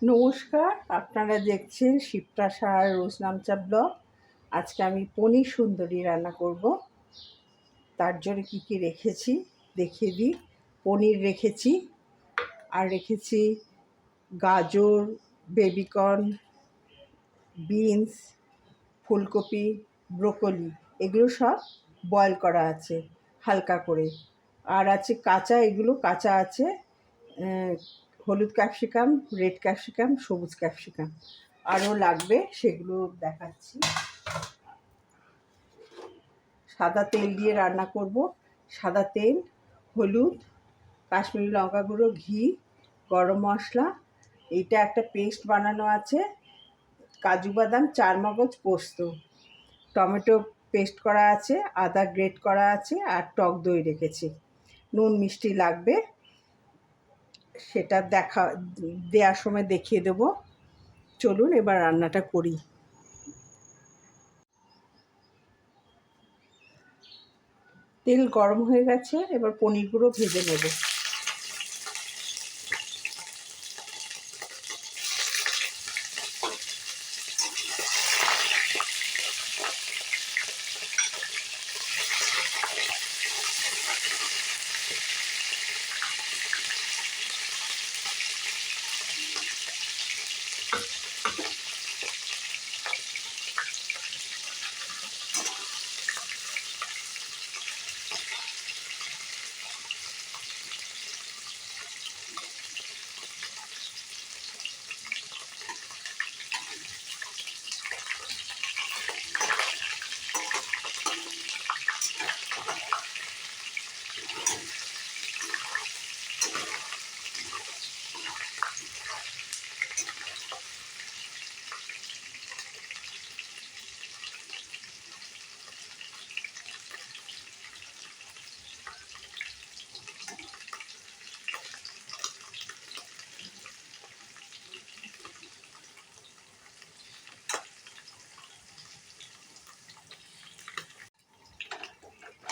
নমস্কার, আপনারা দেখছেন শিপ্রাশা আর রোজনামচা ব্লগ। আজকে আমি পনির সুন্দরী রান্না করব। তার জন্য কী কী রেখেছি দেখিয়ে দিই। পনির রেখেছি, আর রেখেছি গাজর, বেবিকর্ন, বিনস, ফুলকপি, ব্রোকলি। এগুলো সব বয়েল করা আছে হালকা করে। আর আছে কাঁচা, এগুলো কাঁচা আছে হলুদ ক্যাপসিকাম, রেড ক্যাপসিকাম, সবুজ ক্যাপসিকাম। আরও লাগবে, সেগুলো দেখাচ্ছি। সাদা তেল দিয়ে রান্না করব। সাদা তেল, হলুদ, কাশ্মীরি লঙ্কা গুঁড়ো, ঘি, গরম মশলা। এইটা একটা পেস্ট বানানো আছে, কাজু বাদাম, চারমগজ, পোস্ত, টমেটো পেস্ট করা আছে, আদা গ্রেট করা আছে, আর টক দই রেখেছি। নুন মিষ্টি লাগবে, সেটা দেওয়ার সময় দেখিয়ে দেবো। চলুন এবার রান্নাটা করি। তেল গরম হয়ে গেছে, এবার পনিরগুলো ভেজে নেব।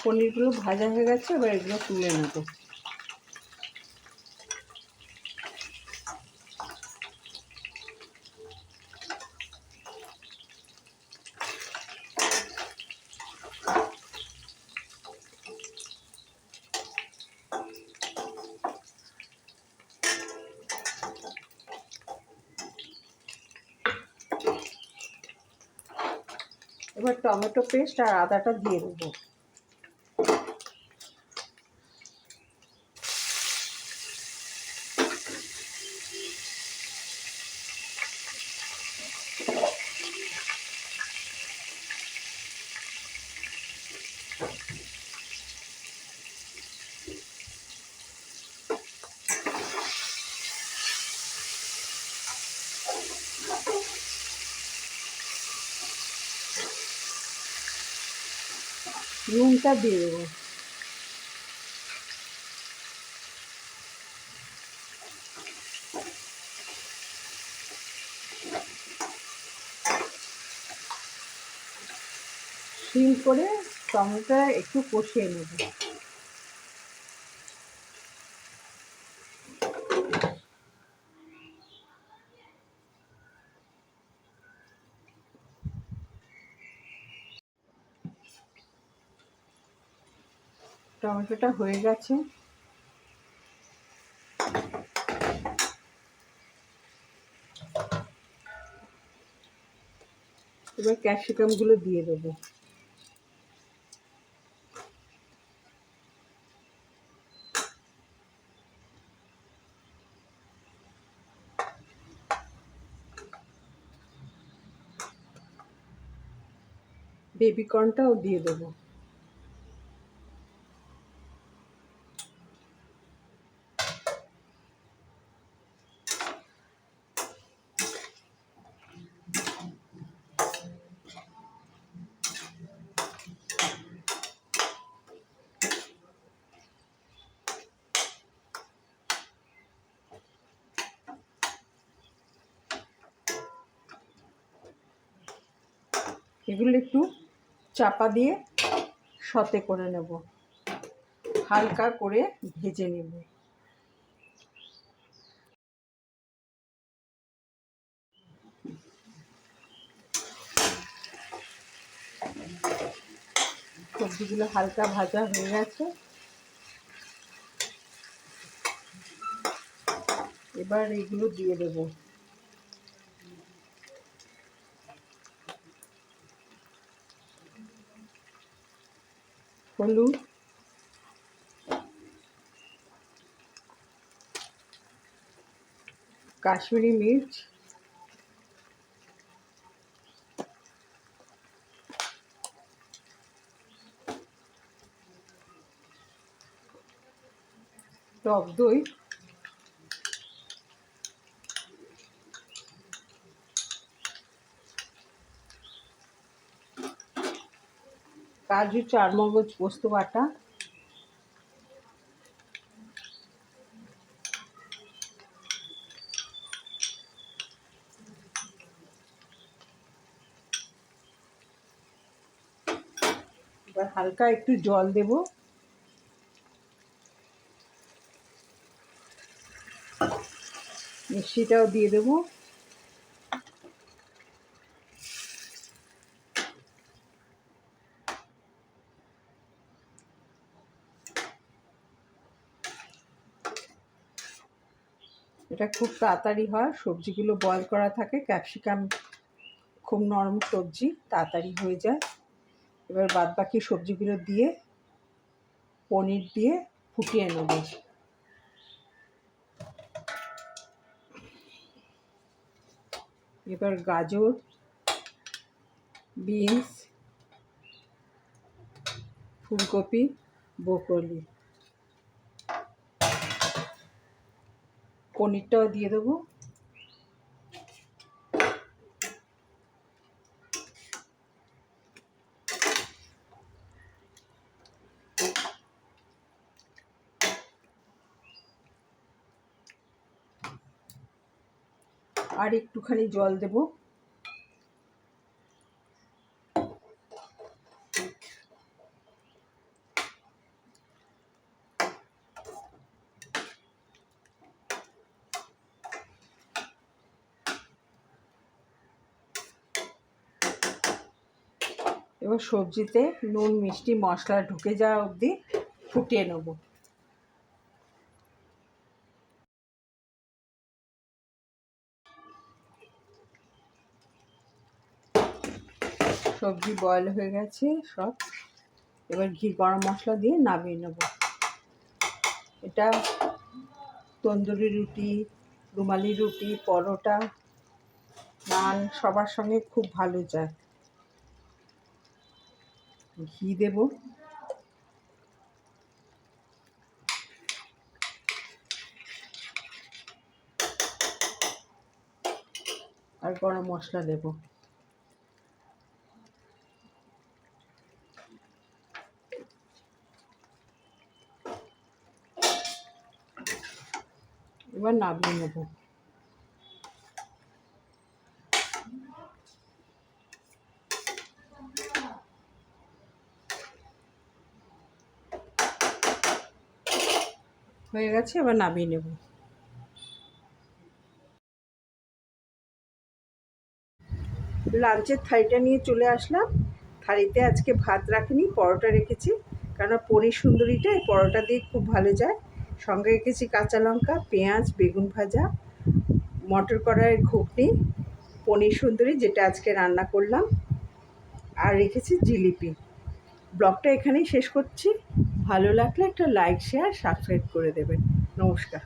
পনিরগুলো ভাজা হয়ে গেছে, এবার এগুলো তুলে নেব। এবার টমেটো পেস্ট আর আদাটা দিয়ে দেবো। নুনটা দিয়ে দেবো। সিম করে টমেটোটা একটু কষিয়ে নেব। টমেটোটা হয়ে গেছে, এবার ক্যাপসিকামগুলো দিয়ে দেবো। বেবিকর্নটাও দিয়ে দেবো। এগুলো একটু চাপা দিয়ে সতে করে নেব, হালকা করে ভেজে নেব। সবজিগুলো হালকা ভাজা হয়ে গেছে। এবার এগুলো দিয়ে দেব। হলুদ, কাশ্মীরি মির্চ, টক দই, কাজু, চারমগজ, পোস্ত বাটা, এবার হালকা একটু জল দেব। মিষ্টিটাও দিয়ে দেবো। এটা খুব তাড়াতাড়ি হয়, সবজিগুলো বয়েল করা থাকে, ক্যাপসিকাম খুব নরম সবজি, তাড়াতাড়ি হয়ে যায়। এবার বাদবাকি সবজিগুলো দিয়ে পনির দিয়ে ফুটিয়ে নেব। এবার গাজর, বিনস, ফুলকপি, ব্রোকলি, পনিরটাও দিয়ে দেবো। আর একটুখানি জল দেব। এবার সবজিতে নুন, মিষ্টি, মশলা ঢুকে যাওয়া অবধি ফুটিয়ে নেব। সবজি বয়েল হয়ে গেছে সব। এবার ঘি, গরম মশলা দিয়ে নামিয়ে নেব। এটা তন্দুরি রুটি, রুমালি রুটি, পরোটা, নান সবার সঙ্গে খুব ভালো যায়। ঘি দেব। আর গরম মশলা দেব। এবার নামিয়ে নেব। হয়ে গেছে, এবার নামিয়ে নেব। লাঞ্চের থালিটা নিয়ে চলে আসলাম। থালিতে আজকে ভাত রাখিনি, পরোটা রেখেছি, কারণ পনির সুন্দরীটা এই পরোটা দিয়ে খুব ভালো যায়। সঙ্গে রেখেছি কাঁচা লঙ্কা, পেঁয়াজ, বেগুন ভাজা, মটর কড়াইয়ের ঘুগনি, পনির সুন্দরী যেটা আজকে রান্না করলাম, আর রেখেছি জিলিপি। ব্লগটা এখানেই শেষ করছি। ভালো লাগলে একটা লাইক, শেয়ার, সাবস্ক্রাইব করে দেবেন। নমস্কার।